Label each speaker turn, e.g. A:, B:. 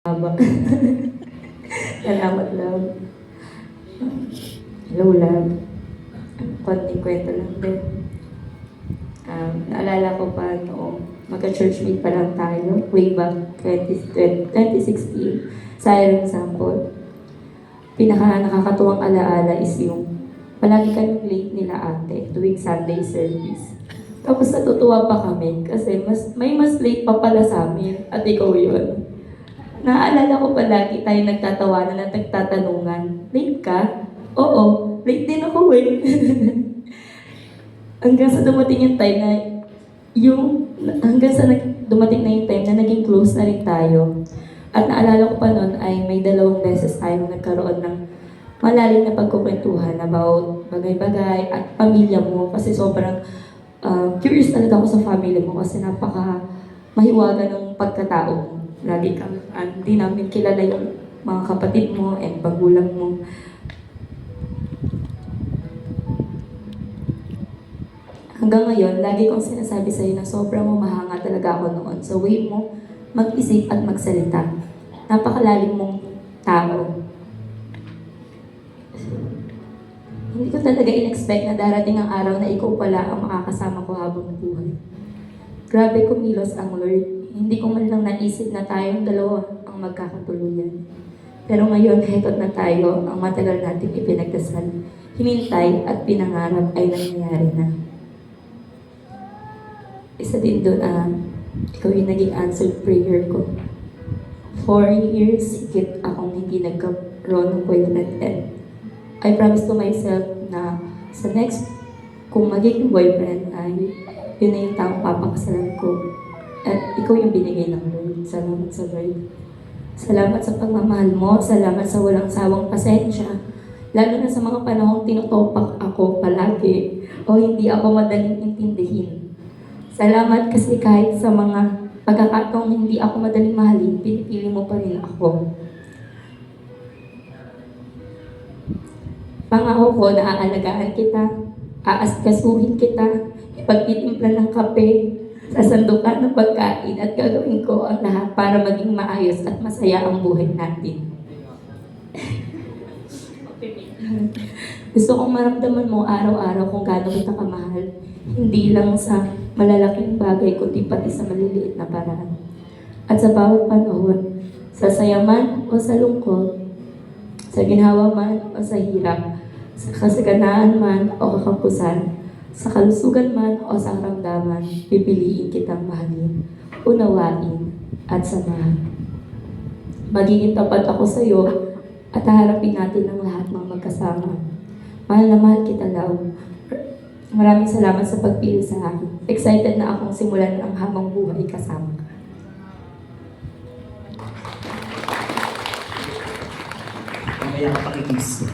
A: Haba. Salamat, love. Hello, love. Konting kwento lang din. Naalala ko pa noong magka-churchmate pa lang tayo, way back 2016, sa Iron Sample. Pinaka nakakatuwang alaala is yung palagi kaming late nila ate tuwing Sunday service. Tapos natutuwa pa kami kasi may mas late pa pala sa amin at ikaw yun. Naalala ko palagi tayo nagtatawanan at nagtatanungan, late ka? Oo, late din ako eh. Hanggang sa dumating yung time na dumating na yung time na naging close na rin tayo. At naalala ko pa noon ay may 2 beses tayong nagkaroon ng malalim na pagkukwentuhan about bagay-bagay at pamilya mo. Kasi sobrang curious talaga ako sa family mo kasi napaka mahiwaga ng pagkatao mo. Lagi kang, hindi namin kilala yung mga kapatid mo and magulang mo. Hanggang ngayon, lagi kong sinasabi sa'yo na sobrang humahanga talaga ako noon sa way mo mag-isip at magsalita. Napakalalim mong tao. Hindi ko talaga in-expect na darating ang araw na ikaw pala ang makakasama ko habang buhay. Grabe kumilos ang Lord. Hindi ko man lang naisip na tayong dalawa ang magkakatuluyan. Pero ngayon, hekot na tayo, ang matagal nating ipinagdasal. Hinintay at pinangarap ay nangyayari na. Isa din doon, ikaw yung naging answered prayer ko. 4 years, higit akong hindi nagkaroon ng boyfriend and I promise to myself na sa next, kung magiging boyfriend ay yun na yung taong papakasalan ko. At ikaw yung binigay ng Lord. Salamat sa Lord. Salamat sa pagmamahal mo. Salamat sa walang sawang pasensya. Lalo na sa mga panahong tinutopak ako palagi o hindi ako madaling intindihin. Salamat kasi kahit sa mga pagkakataong hindi ako madaling mahalin, pinipili mo pa rin ako. Pangako ko na aalagaan kita, aaskasuhin kita, ipagtitimpla ng kape, sasandukan ng pagkain at gagawin ko ang lahat para maging maayos at masaya ang buhay natin. Gusto kong maramdaman mo araw-araw kung gaano kita kamahal, hindi lang sa malalaking bagay kundi pati sa maliliit na paraan. At sa bawat panahon, sa saya man o sa lungkot, sa ginhawa man o sa hirap, sa kasaganaan man o kakapusan, sa kalusugan man o sa karamdaman, pipiliin kitang mahalin, unawain, at samahan. Magiging tapat ako sa iyo at haharapin natin ang lahat ng magkasama. Mahal na mahal kita, love. Maraming salamat sa pagpili sa akin. Excited na akong simulan ang habang buhay kasama ka.
B: Mamaya ka pakikiss.